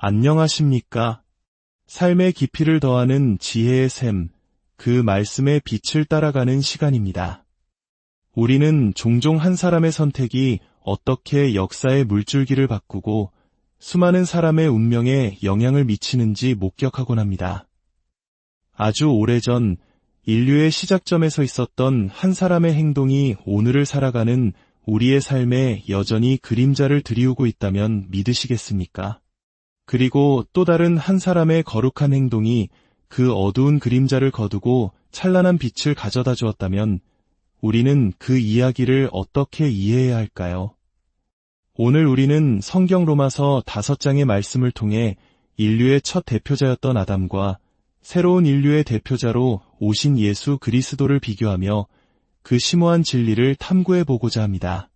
안녕하십니까? 삶의 깊이를 더하는 지혜의 샘, 그 말씀의 빛을 따라가는 시간입니다. 우리는 종종 한 사람의 선택이 어떻게 역사의 물줄기를 바꾸고 수많은 사람의 운명에 영향을 미치는지 목격하곤 합니다. 아주 오래전 인류의 시작점에서 있었던 한 사람의 행동이 오늘을 살아가는 우리의 삶에 여전히 그림자를 드리우고 있다면 믿으시겠습니까? 그리고 또 다른 한 사람의 거룩한 행동이 그 어두운 그림자를 거두고 찬란한 빛을 가져다 주었다면 우리는 그 이야기를 어떻게 이해해야 할까요? 오늘 우리는 성경 로마서 5장의 말씀을 통해 인류의 첫 대표자였던 아담과 새로운 인류의 대표자로 오신 예수 그리스도를 비교하며 그 심오한 진리를 탐구해 보고자 합니다.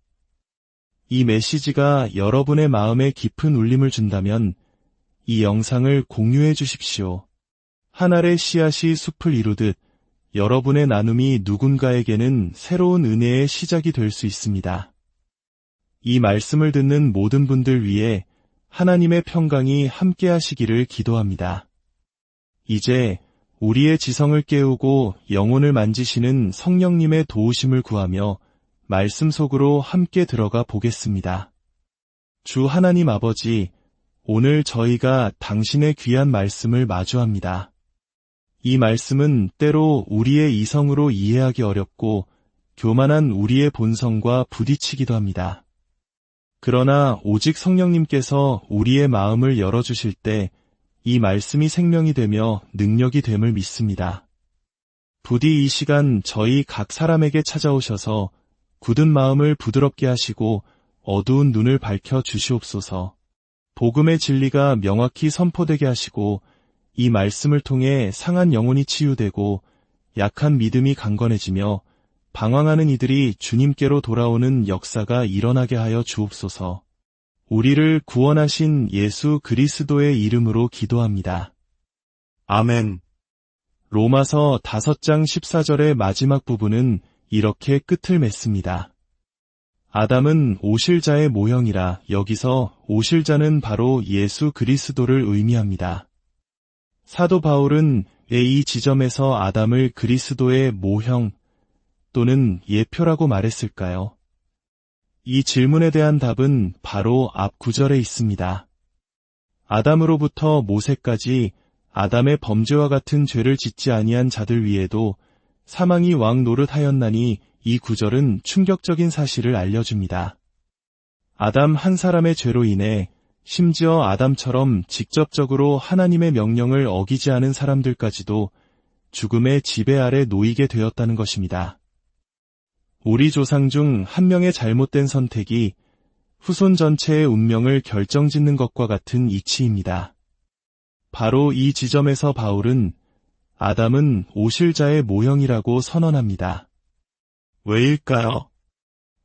이 메시지가 여러분의 마음에 깊은 울림을 준다면 이 영상을 공유해 주십시오. 한 알의 씨앗이 숲을 이루듯 여러분의 나눔이 누군가에게는 새로운 은혜의 시작이 될 수 있습니다. 이 말씀을 듣는 모든 분들 위해 하나님의 평강이 함께 하시기를 기도합니다. 이제 우리의 지성을 깨우고 영혼을 만지시는 성령님의 도우심을 구하며 말씀 속으로 함께 들어가 보겠습니다. 주 하나님 아버지, 오늘 저희가 당신의 귀한 말씀을 마주합니다. 이 말씀은 때로 우리의 이성으로 이해하기 어렵고 교만한 우리의 본성과 부딪히기도 합니다. 그러나 오직 성령님께서 우리의 마음을 열어주실 때 이 말씀이 생명이 되며 능력이 됨을 믿습니다. 부디 이 시간 저희 각 사람에게 찾아오셔서 굳은 마음을 부드럽게 하시고 어두운 눈을 밝혀 주시옵소서. 복음의 진리가 명확히 선포되게 하시고 이 말씀을 통해 상한 영혼이 치유되고 약한 믿음이 강건해지며 방황하는 이들이 주님께로 돌아오는 역사가 일어나게 하여 주옵소서. 우리를 구원하신 예수 그리스도의 이름으로 기도합니다. 아멘. 로마서 5장 14절의 마지막 부분은 이렇게 끝을 맺습니다. 아담은 오실자의 모형이라. 여기서 오실자는 바로 예수 그리스도를 의미합니다. 사도 바울은 왜 이 지점에서 아담을 그리스도의 모형 또는 예표라고 말했을까요? 이 질문에 대한 답은 바로 앞 구절에 있습니다. 아담으로부터 모세까지 아담의 범죄와 같은 죄를 짓지 아니한 자들 위에도 사망이 왕 노릇하였나니 이 구절은 충격적인 사실을 알려줍니다. 아담 한 사람의 죄로 인해 심지어 아담처럼 직접적으로 하나님의 명령을 어기지 않은 사람들까지도 죽음의 지배 아래 놓이게 되었다는 것입니다. 우리 조상 중 한 명의 잘못된 선택이 후손 전체의 운명을 결정짓는 것과 같은 이치입니다. 바로 이 지점에서 바울은 아담은 오실 자의 모형이라고 선언합니다. 왜일까요?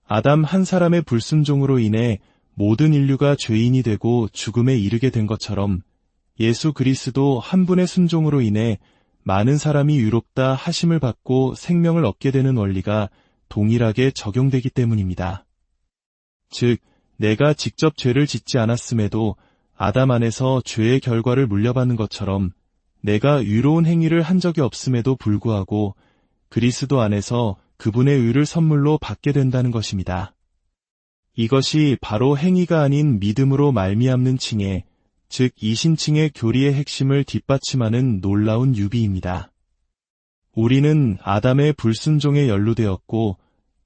아담 한 사람의 불순종으로 인해 모든 인류가 죄인이 되고 죽음에 이르게 된 것처럼 예수 그리스도 한 분의 순종으로 인해 많은 사람이 유롭다 하심을 받고 생명을 얻게 되는 원리가 동일하게 적용되기 때문입니다. 즉, 내가 직접 죄를 짓지 않았음에도 아담 안에서 죄의 결과를 물려받는 것처럼 내가 의로운 행위를 한 적이 없음에도 불구하고 그리스도 안에서 그분의 의를 선물로 받게 된다는 것입니다. 이것이 바로 행위가 아닌 믿음으로 말미암는 칭해, 즉 이신칭의 교리의 핵심을 뒷받침하는 놀라운 유비입니다. 우리는 아담의 불순종에 연루되었고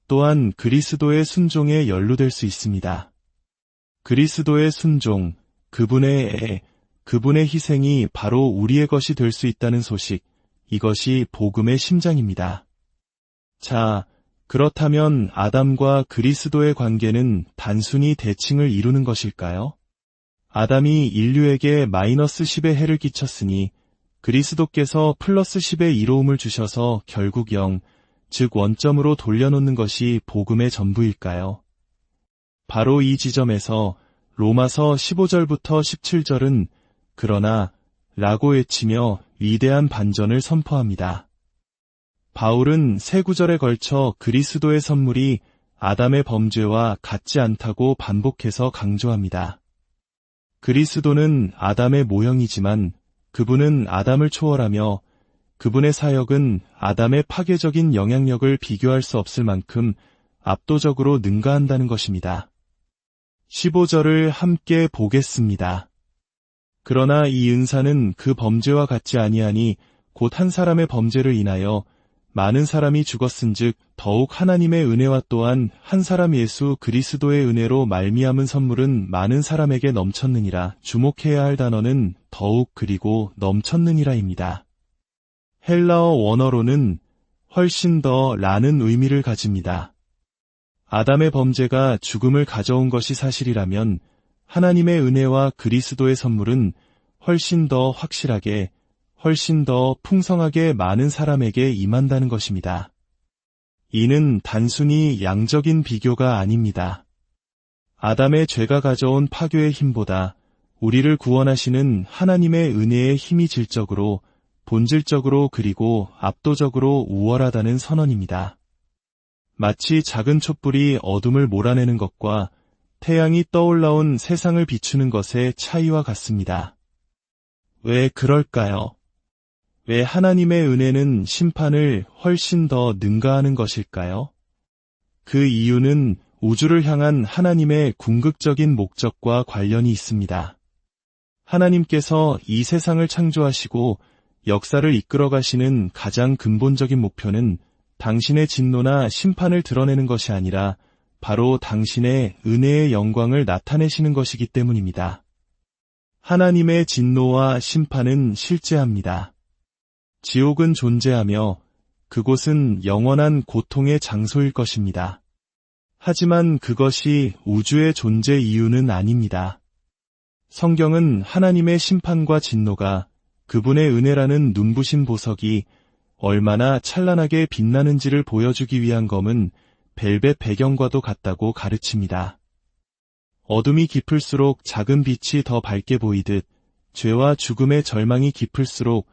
또한 그리스도의 순종에 연루될 수 있습니다. 그리스도의 순종, 그분의 희생이 바로 우리의 것이 될 수 있다는 소식, 이것이 복음의 심장입니다. 자, 그렇다면 아담과 그리스도의 관계는 단순히 대칭을 이루는 것일까요? 아담이 인류에게 마이너스 10의 해를 끼쳤으니 그리스도께서 플러스 10의 이로움을 주셔서 결국 0, 즉 원점으로 돌려놓는 것이 복음의 전부일까요? 바로 이 지점에서 로마서 15절부터 17절은 그러나 라고 외치며 위대한 반전을 선포합니다. 바울은 세 구절에 걸쳐 그리스도의 선물이 아담의 범죄와 같지 않다고 반복해서 강조합니다. 그리스도는 아담의 모형이지만 그분은 아담을 초월하며 그분의 사역은 아담의 파괴적인 영향력을 비교할 수 없을 만큼 압도적으로 능가한다는 것입니다. 15절을 함께 보겠습니다. 그러나 이 은사는 그 범죄와 같지 아니하니 곧 한 사람의 범죄를 인하여 많은 사람이 죽었은즉 더욱 하나님의 은혜와 또한 한 사람 예수 그리스도의 은혜로 말미암은 선물은 많은 사람에게 넘쳤느니라. 주목해야 할 단어는 더욱 그리고 넘쳤느니라입니다. 헬라어 원어로는 훨씬 더 라는 의미를 가집니다. 아담의 범죄가 죽음을 가져온 것이 사실이라면 하나님의 은혜와 그리스도의 선물은 훨씬 더 확실하게, 훨씬 더 풍성하게 많은 사람에게 임한다는 것입니다. 이는 단순히 양적인 비교가 아닙니다. 아담의 죄가 가져온 파괴의 힘보다 우리를 구원하시는 하나님의 은혜의 힘이 질적으로, 본질적으로 그리고 압도적으로 우월하다는 선언입니다. 마치 작은 촛불이 어둠을 몰아내는 것과 태양이 떠올라온 세상을 비추는 것의 차이와 같습니다. 왜 그럴까요? 왜 하나님의 은혜는 심판을 훨씬 더 능가하는 것일까요? 그 이유는 우주를 향한 하나님의 궁극적인 목적과 관련이 있습니다. 하나님께서 이 세상을 창조하시고 역사를 이끌어 가시는 가장 근본적인 목표는 당신의 진노나 심판을 드러내는 것이 아니라 바로 당신의 은혜의 영광을 나타내시는 것이기 때문입니다. 하나님의 진노와 심판은 실제합니다. 지옥은 존재하며 그곳은 영원한 고통의 장소일 것입니다. 하지만 그것이 우주의 존재 이유는 아닙니다. 성경은 하나님의 심판과 진노가 그분의 은혜라는 눈부신 보석이 얼마나 찬란하게 빛나는지를 보여주기 위한 검은 벨벳 배경과도 같다고 가르칩니다. 어둠이 깊을수록 작은 빛이 더 밝게 보이듯 죄와 죽음의 절망이 깊을수록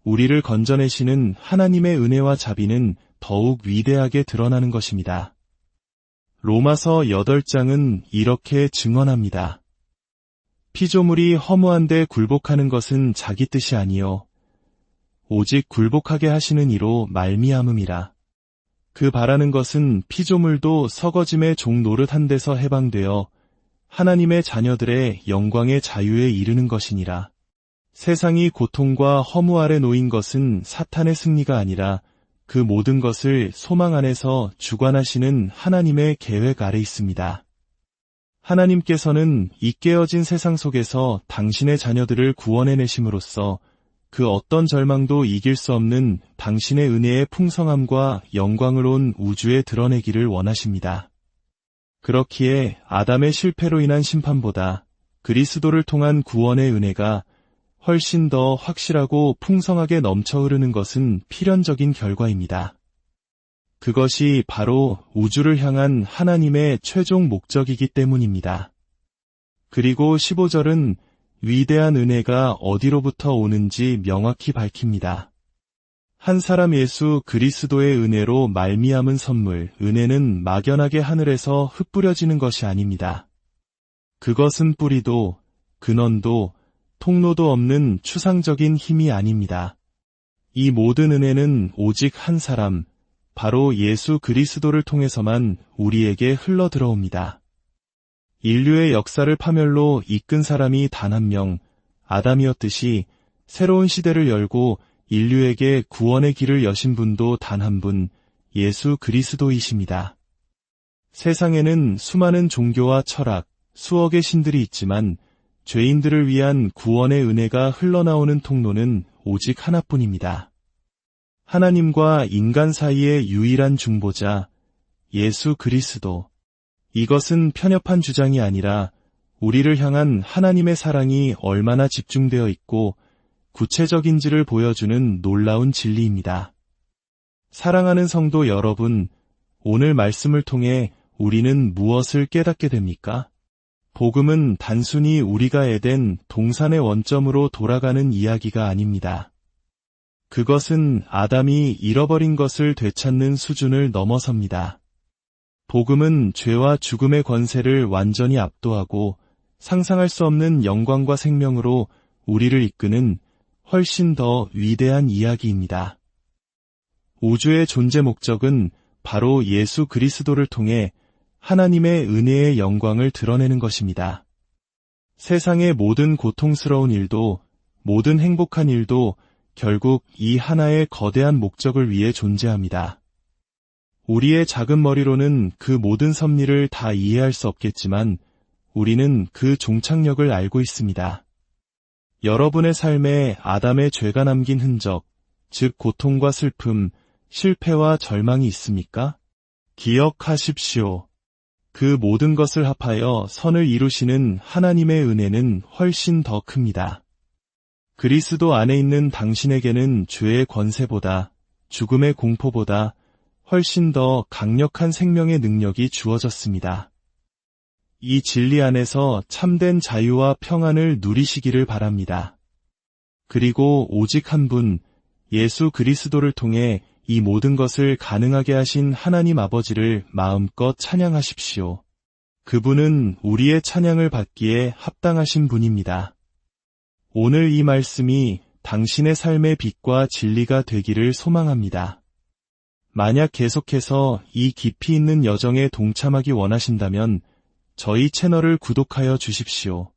우리를 건져내시는 하나님의 은혜와 자비는 더욱 위대하게 드러나는 것입니다. 로마서 8장은 이렇게 증언합니다. 피조물이 허무한데 굴복하는 것은 자기 뜻이 아니요 오직 굴복하게 하시는 이로 말미암음이라. 그 바라는 것은 피조물도 썩어짐의 종 노릇한 데서 해방되어 하나님의 자녀들의 영광의 자유에 이르는 것이니라. 세상이 고통과 허무 아래 놓인 것은 사탄의 승리가 아니라 그 모든 것을 소망 안에서 주관하시는 하나님의 계획 아래 있습니다. 하나님께서는 이 깨어진 세상 속에서 당신의 자녀들을 구원해내심으로써 그 어떤 절망도 이길 수 없는 당신의 은혜의 풍성함과 영광을 온 우주에 드러내기를 원하십니다. 그렇기에 아담의 실패로 인한 심판보다 그리스도를 통한 구원의 은혜가 훨씬 더 확실하고 풍성하게 넘쳐 흐르는 것은 필연적인 결과입니다. 그것이 바로 우주를 향한 하나님의 최종 목적이기 때문입니다. 그리고 15절은 위대한 은혜가 어디로부터 오는지 명확히 밝힙니다. 한 사람 예수 그리스도의 은혜로 말미암은 선물, 은혜는 막연하게 하늘에서 흩뿌려지는 것이 아닙니다. 그것은 뿌리도 근원도 통로도 없는 추상적인 힘이 아닙니다. 이 모든 은혜는 오직 한 사람, 바로 예수 그리스도를 통해서만 우리에게 흘러 들어옵니다. 인류의 역사를 파멸로 이끈 사람이 단 한 명, 아담이었듯이 새로운 시대를 열고 인류에게 구원의 길을 여신 분도 단 한 분, 예수 그리스도이십니다. 세상에는 수많은 종교와 철학, 수억의 신들이 있지만 죄인들을 위한 구원의 은혜가 흘러나오는 통로는 오직 하나뿐입니다. 하나님과 인간 사이의 유일한 중보자, 예수 그리스도. 이것은 편협한 주장이 아니라 우리를 향한 하나님의 사랑이 얼마나 집중되어 있고 구체적인지를 보여주는 놀라운 진리입니다. 사랑하는 성도 여러분, 오늘 말씀을 통해 우리는 무엇을 깨닫게 됩니까? 복음은 단순히 우리가 에덴 동산의 원점으로 돌아가는 이야기가 아닙니다. 그것은 아담이 잃어버린 것을 되찾는 수준을 넘어섭니다. 복음은 죄와 죽음의 권세를 완전히 압도하고 상상할 수 없는 영광과 생명으로 우리를 이끄는 훨씬 더 위대한 이야기입니다. 우주의 존재 목적은 바로 예수 그리스도를 통해 하나님의 은혜의 영광을 드러내는 것입니다. 세상의 모든 고통스러운 일도, 모든 행복한 일도 결국 이 하나의 거대한 목적을 위해 존재합니다. 우리의 작은 머리로는 그 모든 섭리를 다 이해할 수 없겠지만 우리는 그 종착역을 알고 있습니다. 여러분의 삶에 아담의 죄가 남긴 흔적, 즉 고통과 슬픔, 실패와 절망이 있습니까? 기억하십시오. 그 모든 것을 합하여 선을 이루시는 하나님의 은혜는 훨씬 더 큽니다. 그리스도 안에 있는 당신에게는 죄의 권세보다, 죽음의 공포보다 훨씬 더 강력한 생명의 능력이 주어졌습니다. 이 진리 안에서 참된 자유와 평안을 누리시기를 바랍니다. 그리고 오직 한 분, 예수 그리스도를 통해 이 모든 것을 가능하게 하신 하나님 아버지를 마음껏 찬양하십시오. 그분은 우리의 찬양을 받기에 합당하신 분입니다. 오늘 이 말씀이 당신의 삶의 빛과 진리가 되기를 소망합니다. 만약 계속해서 이 깊이 있는 여정에 동참하기 원하신다면 저희 채널을 구독하여 주십시오.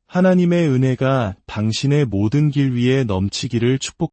하나님의 은혜가 당신의 모든 길 위에 넘치기를 축복합니다.